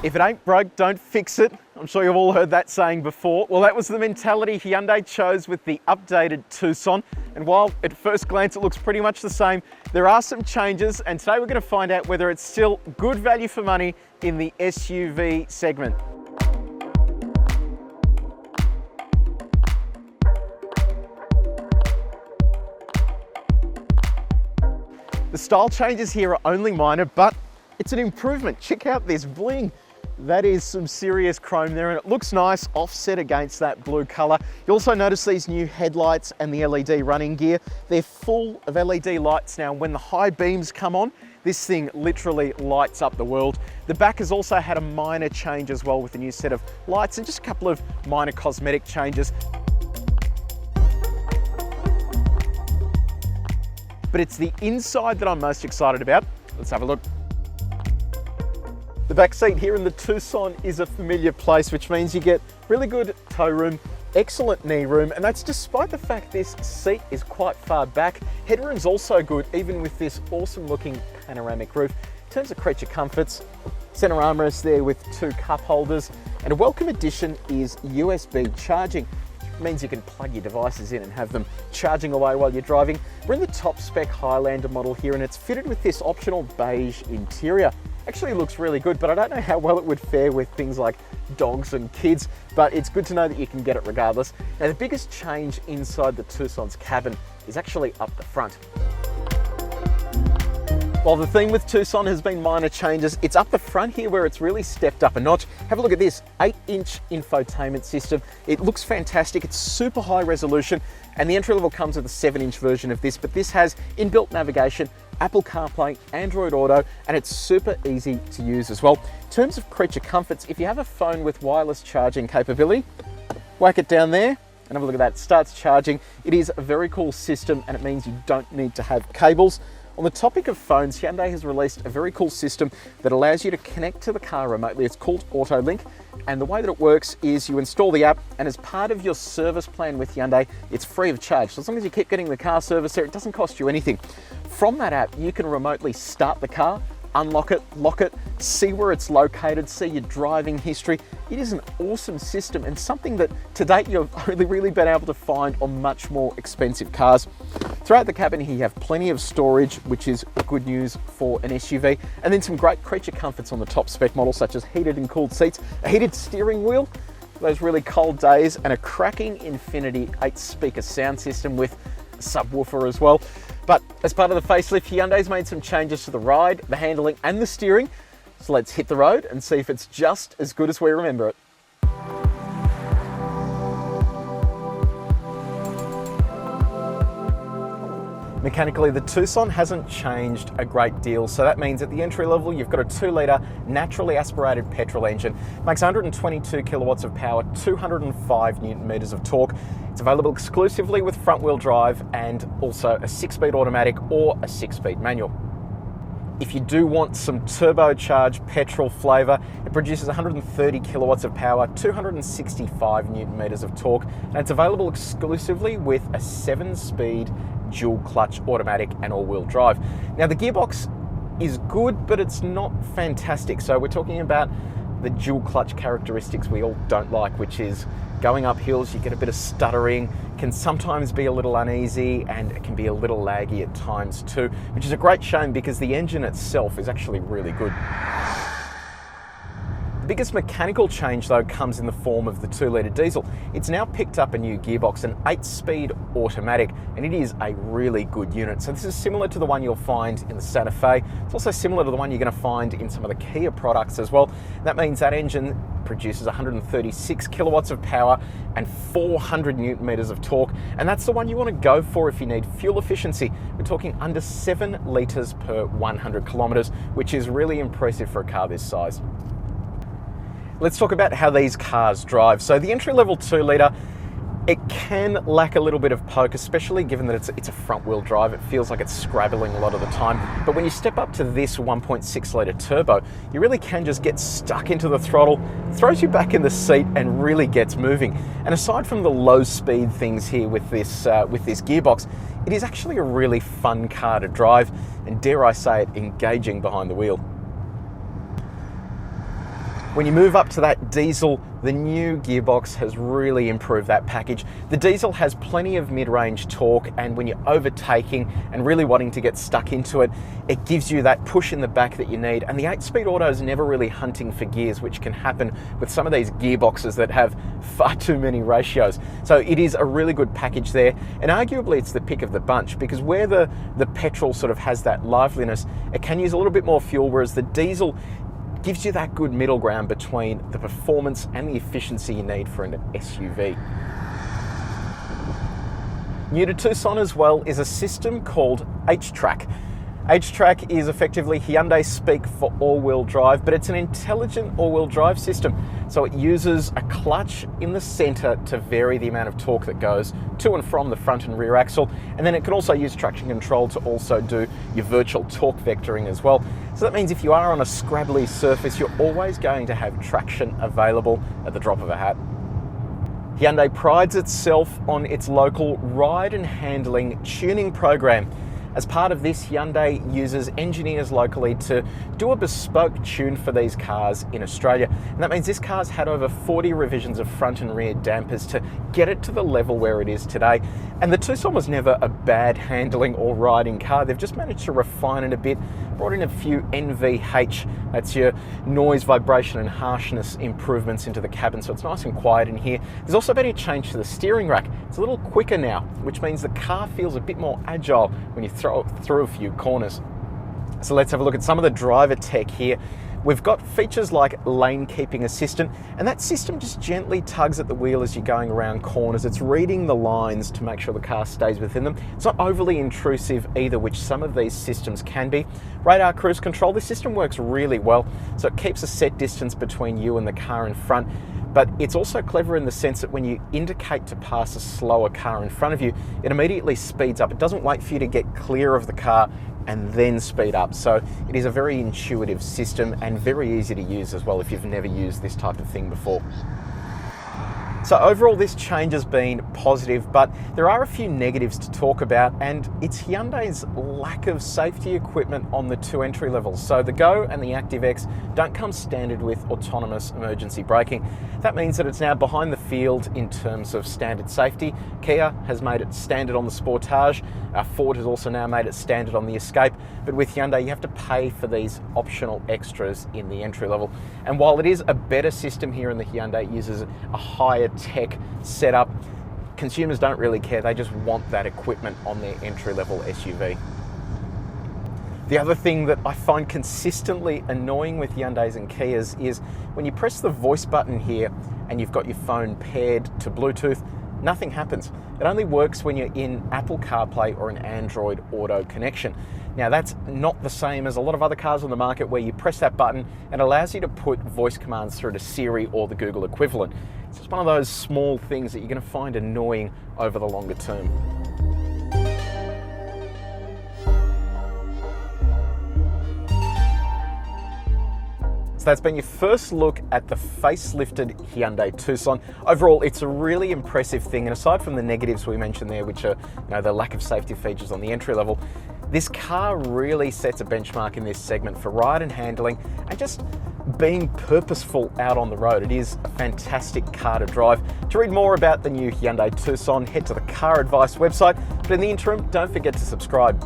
If it ain't broke, don't fix it. I'm sure you've all heard that saying before. Well, that was the mentality Hyundai chose with the updated Tucson. And while at first glance it looks pretty much the same, there are some changes, and today we're going to find out whether it's still good value for money in the SUV segment. The style changes here are only minor, but it's an improvement. Check out this bling. That is some serious chrome there, and it looks nice offset against that blue color. You also notice these new headlights and the LED running gear. They're full of LED lights now. When the high beams come on, this thing literally lights up the world. The back has also had a minor change as well with a new set of lights and just a couple of minor cosmetic changes. But it's the inside that I'm most excited about. Let's have a look. The back seat here in the Tucson is a familiar place, which means you get really good toe room, excellent knee room, and that's despite the fact this seat is quite far back. Headroom's also good, even with this awesome looking panoramic roof. In terms of creature comforts, center armrest there with two cup holders, and a welcome addition is USB charging. It means you can plug your devices in and have them charging away while you're driving. We're in the top spec Highlander model here, and it's fitted with this optional beige interior. Actually looks really good, but I don't know how well it would fare with things like dogs and kids, but it's good to know that you can get it regardless. Now, the biggest change inside the Tucson's cabin is actually up the front. While the theme with Tucson has been minor changes, it's up the front here where it's really stepped up a notch. Have a look at this 8-inch infotainment system. It looks fantastic. It's super high resolution, and the entry level comes with a 7-inch version of this, but this has inbuilt navigation, Apple CarPlay, Android Auto, and it's super easy to use as well. In terms of creature comforts, if you have a phone with wireless charging capability, whack it down there and have a look at that. It starts charging. It is a very cool system, and it means you don't need to have cables. On the topic of phones, Hyundai has released a very cool system that allows you to connect to the car remotely. It's called AutoLink, and the way that it works is you install the app, and as part of your service plan with Hyundai, it's free of charge. So as long as you keep getting the car service there, it doesn't cost you anything. From that app, you can remotely start the car, unlock it, lock it, see where it's located, see your driving history. It is an awesome system, and something that to date you've only really been able to find on much more expensive cars. Throughout the cabin here you have plenty of storage, which is good news for an SUV, and then some great creature comforts on the top spec model, such as heated and cooled seats, a heated steering wheel for those really cold days, and a cracking Infinity 8-speaker sound system with a subwoofer as well. But as part of the facelift, Hyundai's made some changes to the ride, the handling and the steering. So let's hit the road and see if it's just as good as we remember it. Mechanically, the Tucson hasn't changed a great deal, so that means at the entry level you've got a 2-litre naturally aspirated petrol engine. Makes 122 kilowatts of power, 205 newton meters of torque. It's available exclusively with front-wheel drive and also a 6-speed automatic or a 6-speed manual. If you do want some turbocharged petrol flavour, it produces 130 kilowatts of power, 265 newton meters of torque, and it's available exclusively with a 7-speed dual clutch automatic and all-wheel drive. Now, the gearbox is good, but it's not fantastic. So we're talking about the dual clutch characteristics we all don't like, which is going up hills, you get a bit of stuttering, can sometimes be a little uneasy, and it can be a little laggy at times too, which is a great shame because the engine itself is actually really good. The biggest mechanical change though comes in the form of the 2-litre diesel. It's now picked up a new gearbox, an 8-speed automatic, and it is a really good unit. So this is similar to the one you'll find in the Santa Fe. It's also similar to the one you're going to find in some of the Kia products as well. That means that engine produces 136 kilowatts of power and 400 newton meters of torque, and that's the one you want to go for if you need fuel efficiency. We're talking under 7 litres per 100 kilometres, which is really impressive for a car this size. Let's talk about how these cars drive. So the entry-level 2-litre, it can lack a little bit of poke, especially given that it's a front-wheel drive. It feels like it's scrabbling a lot of the time. But when you step up to this 1.6-litre turbo, you really can just get stuck into the throttle, throws you back in the seat, and really gets moving. And aside from the low-speed things here with this gearbox, it is actually a really fun car to drive, and dare I say it, engaging behind the wheel. When you move up to that diesel, the new Gearbox has really improved that package. The diesel has plenty of mid-range torque, and when you're overtaking and really wanting to get stuck into it, it gives you that push in the back that you need. And the 8-speed auto is never really hunting for gears, which can happen with some of these gearboxes that have far too many ratios. So it is a really good package there, and arguably it's the pick of the bunch, because where the petrol sort of has that liveliness, it can use a little bit more fuel, whereas the diesel gives you that good middle ground between the performance and the efficiency you need for an SUV. New to Tucson as well is a system called H-Track. H-Track is effectively Hyundai speak for all-wheel drive, but it's an intelligent all-wheel drive system. So it uses a clutch in the center to vary the amount of torque that goes to and from the front and rear axle. And then it can also use traction control to also do your virtual torque vectoring as well. So that means if you are on a scrabbly surface, you're always going to have traction available at the drop of a hat. Hyundai prides itself on its local ride and handling tuning program. As part of this, Hyundai uses engineers locally to do a bespoke tune for these cars in Australia. And that means this car's had over 40 revisions of front and rear dampers to get it to the level where it is today. And the Tucson was never a bad handling or riding car. They've just managed to refine it a bit, brought in a few NVH, that's your noise, vibration and harshness improvements into the cabin, so it's nice and quiet in here. There's also been a change to the steering rack. It's a little quicker now, which means the car feels a bit more agile when you throw it through a few corners. So let's have a look at some of the driver tech here. We've got features like lane keeping assistant, and that system just gently tugs at the wheel as you're going around corners. It's reading the lines to make sure the car stays within them. It's not overly intrusive either, which some of these systems can be. Radar cruise control, this system works really well, so it keeps a set distance between you and the car in front. But it's also clever in the sense that when you indicate to pass a slower car in front of you, it immediately speeds up. It doesn't wait for you to get clear of the car and then speed up. So it is a very intuitive system and very easy to use as well if you've never used this type of thing before. So overall, this change has been positive, but there are a few negatives to talk about, and it's Hyundai's lack of safety equipment on the two entry levels. So the Go and the Active X don't come standard with autonomous emergency braking. That means that it's now behind the field in terms of standard safety. Kia has made it standard on the Sportage. Ford has also now made it standard on the Escape. But with Hyundai, you have to pay for these optional extras in the entry level. And while it is a better system here in the Hyundai, it uses a higher tech setup, consumers don't really care. They just want that equipment on their entry-level SUV. The other thing that I find consistently annoying with Hyundais and Kias is when you press the voice button here and you've got your phone paired to Bluetooth, nothing happens. It only works when you're in Apple CarPlay or an Android Auto connection. Now that's not the same as a lot of other cars on the market where you press that button and it allows you to put voice commands through to Siri or the Google equivalent. It's just one of those small things that you're going to find annoying over the longer term. So that's been your first look at the facelifted Hyundai Tucson. Overall, it's a really impressive thing, and aside from the negatives we mentioned there, which are the lack of safety features on the entry level, this car really sets a benchmark in this segment for ride and handling and just being purposeful out on the road. It is a fantastic car to drive. To read more about the new Hyundai Tucson, head to the Car Advice website. But in the interim, don't forget to subscribe.